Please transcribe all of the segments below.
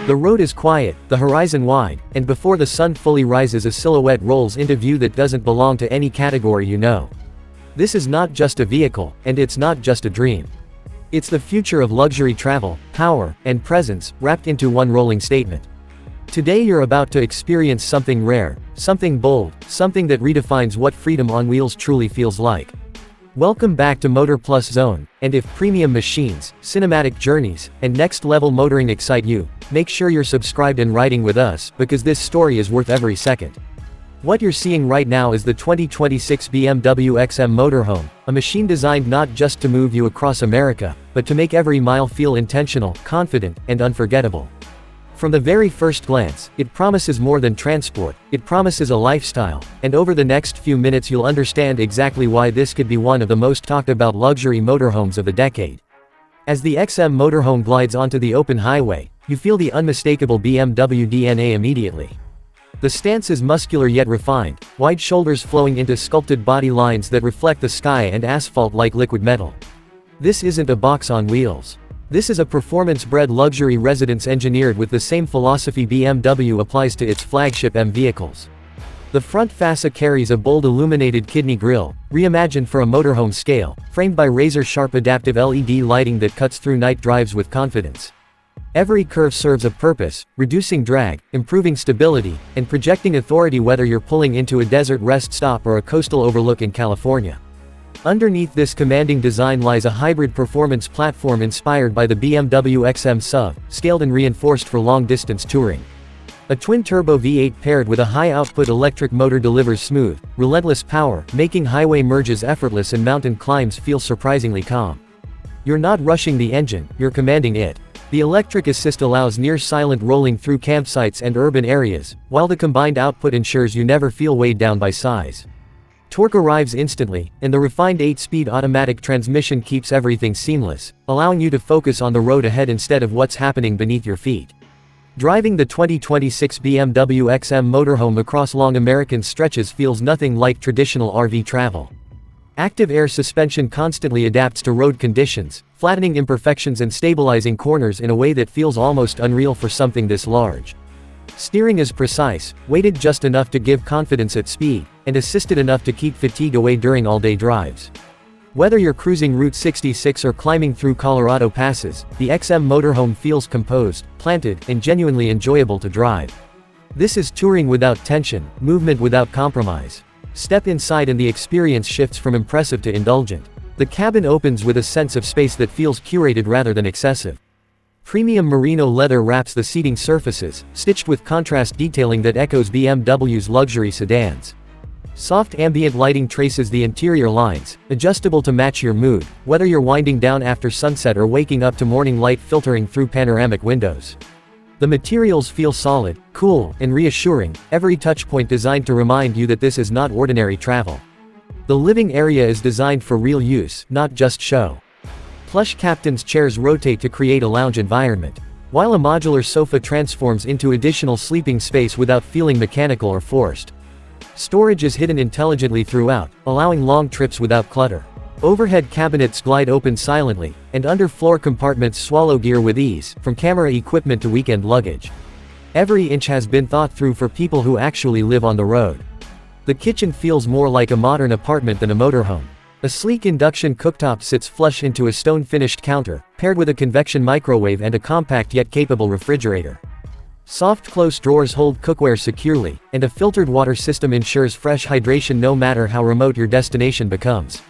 The road is quiet, the horizon wide, and before the sun fully rises a silhouette rolls into view that doesn't belong to any category you know. This is not just a vehicle, and it's not just a dream. It's the future of luxury travel, power, and presence, wrapped into one rolling statement. Today you're about to experience something rare, something bold, something that redefines what freedom on wheels truly feels like. Welcome back to Motor Plus Zone, and if premium machines, cinematic journeys, and next-level motoring excite you, make sure you're subscribed and riding with us, because this story is worth every second. What you're seeing right now is the 2026 BMW XM Motorhome, a machine designed not just to move you across America, but to make every mile feel intentional, confident, and unforgettable. From the very first glance, it promises more than transport, it promises a lifestyle, and over the next few minutes you'll understand exactly why this could be one of the most talked about luxury motorhomes of the decade. As the XM Motorhome glides onto the open highway, you feel the unmistakable BMW DNA immediately. The stance is muscular yet refined, wide shoulders flowing into sculpted body lines that reflect the sky and asphalt like liquid metal. This isn't a box on wheels. This is a performance-bred luxury residence engineered with the same philosophy BMW applies to its flagship M vehicles. The front fascia carries a bold illuminated kidney grille, reimagined for a motorhome scale, framed by razor-sharp adaptive LED lighting that cuts through night drives with confidence. Every curve serves a purpose, reducing drag, improving stability, and projecting authority whether you're pulling into a desert rest stop or a coastal overlook in California. Underneath this commanding design lies a hybrid performance platform inspired by the BMW XM SUV, scaled and reinforced for long-distance touring. A twin-turbo V8 paired with a high-output electric motor delivers smooth, relentless power, making highway merges effortless and mountain climbs feel surprisingly calm. You're not rushing the engine, you're commanding it. The electric assist allows near-silent rolling through campsites and urban areas, while the combined output ensures you never feel weighed down by size. Torque arrives instantly, and the refined 8-speed automatic transmission keeps everything seamless, allowing you to focus on the road ahead instead of what's happening beneath your feet. Driving the 2026 BMW XM Motorhome across long American stretches feels nothing like traditional RV travel. Active air suspension constantly adapts to road conditions, flattening imperfections and stabilizing corners in a way that feels almost unreal for something this large. Steering is precise, weighted just enough to give confidence at speed, and assisted enough to keep fatigue away during all-day drives. Whether you're cruising Route 66 or climbing through Colorado passes, the XM Motorhome feels composed, planted, and genuinely enjoyable to drive. This is touring without tension, movement without compromise. Step inside and the experience shifts from impressive to indulgent. The cabin opens with a sense of space that feels curated rather than excessive. Premium merino leather wraps the seating surfaces, stitched with contrast detailing that echoes BMW's luxury sedans. Soft ambient lighting traces the interior lines, adjustable to match your mood, whether you're winding down after sunset or waking up to morning light filtering through panoramic windows. The materials feel solid, cool, and reassuring, every touchpoint designed to remind you that this is not ordinary travel. The living area is designed for real use, not just show. Plush captain's chairs rotate to create a lounge environment, while a modular sofa transforms into additional sleeping space without feeling mechanical or forced. Storage is hidden intelligently throughout, allowing long trips without clutter. Overhead cabinets glide open silently, and underfloor compartments swallow gear with ease, from camera equipment to weekend luggage. Every inch has been thought through for people who actually live on the road. The kitchen feels more like a modern apartment than a motorhome. A sleek induction cooktop sits flush into a stone-finished counter, paired with a convection microwave and a compact yet capable refrigerator. Soft close drawers hold cookware securely, and a filtered water system ensures fresh hydration no matter how remote your destination becomes.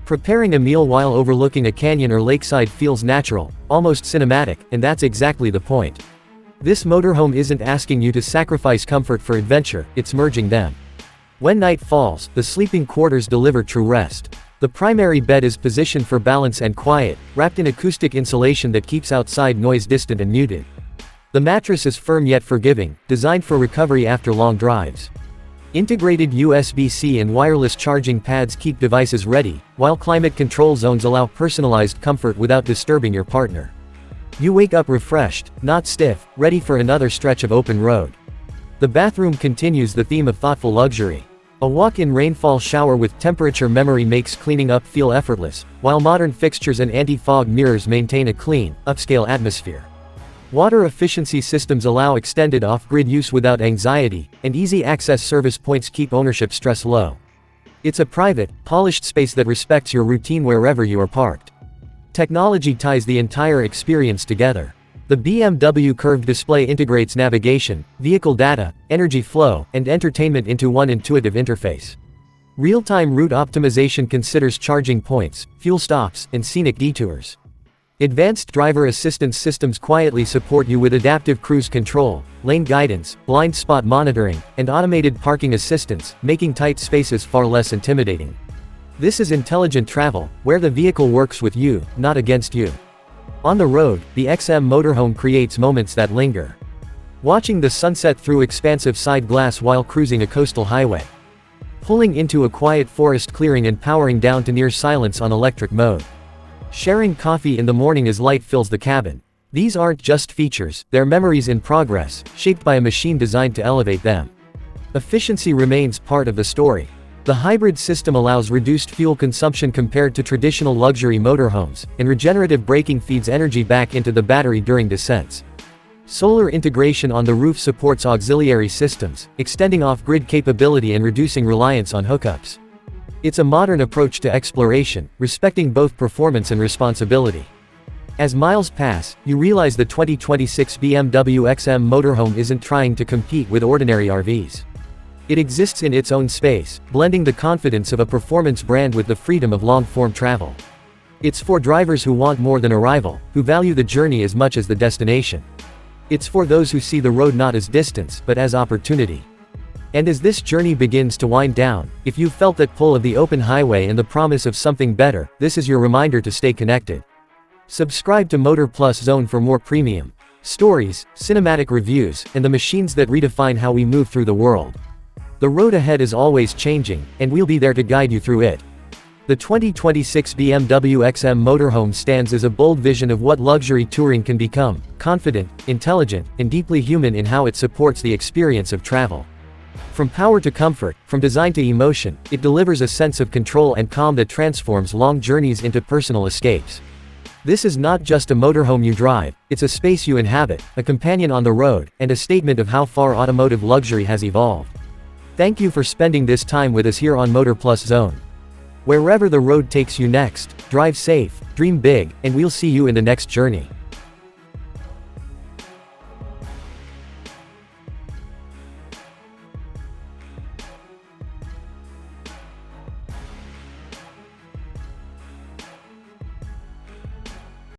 Preparing a meal while overlooking a canyon or lakeside feels natural, almost cinematic, and that's exactly the point. This motorhome isn't asking you to sacrifice comfort for adventure, it's merging them. When night falls, the sleeping quarters deliver true rest. The primary bed is positioned for balance and quiet, wrapped in acoustic insulation that keeps outside noise distant and muted. The mattress is firm yet forgiving, designed for recovery after long drives. Integrated USB-C and wireless charging pads keep devices ready, while climate control zones allow personalized comfort without disturbing your partner. You wake up refreshed, not stiff, ready for another stretch of open road. The bathroom continues the theme of thoughtful luxury. A walk-in rainfall shower with temperature memory makes cleaning up feel effortless, while modern fixtures and anti-fog mirrors maintain a clean, upscale atmosphere. Water efficiency systems allow extended off-grid use without anxiety, and easy access service points keep ownership stress low. It's a private, polished space that respects your routine wherever you are parked. Technology ties the entire experience together. The BMW curved display integrates navigation, vehicle data, energy flow, and entertainment into one intuitive interface. Real-time route optimization considers charging points, fuel stops, and scenic detours. Advanced driver assistance systems quietly support you with adaptive cruise control, lane guidance, blind spot monitoring, and automated parking assistance, making tight spaces far less intimidating. This is intelligent travel, where the vehicle works with you, not against you. On the road, the XM Motorhome creates moments that linger. Watching the sunset through expansive side glass while cruising a coastal highway. Pulling into a quiet forest clearing and powering down to near silence on electric mode. Sharing coffee in the morning as light fills the cabin. These aren't just features, they're memories in progress, shaped by a machine designed to elevate them. Efficiency remains part of the story. The hybrid system allows reduced fuel consumption compared to traditional luxury motorhomes, and regenerative braking feeds energy back into the battery during descents. Solar integration on the roof supports auxiliary systems, extending off-grid capability and reducing reliance on hookups. It's a modern approach to exploration, respecting both performance and responsibility. As miles pass, you realize the 2026 BMW XM Motorhome isn't trying to compete with ordinary RVs. It exists in its own space, blending the confidence of a performance brand with the freedom of long-form travel. It's for drivers who want more than arrival, who value the journey as much as the destination. It's for those who see the road not as distance, but as opportunity. And as this journey begins to wind down, if you've felt that pull of the open highway and the promise of something better, this is your reminder to stay connected. Subscribe to Motor Plus Zone for more premium stories, cinematic reviews, and the machines that redefine how we move through the world. The road ahead is always changing, and we'll be there to guide you through it. The 2026 BMW XM Motorhome stands as a bold vision of what luxury touring can become: confident, intelligent, and deeply human in how it supports the experience of travel. From power to comfort, from design to emotion, it delivers a sense of control and calm that transforms long journeys into personal escapes. This is not just a motorhome you drive, it's a space you inhabit, a companion on the road, and a statement of how far automotive luxury has evolved. Thank you for spending this time with us here on Motor Plus Zone. Wherever the road takes you next, drive safe, dream big, and we'll see you in the next journey.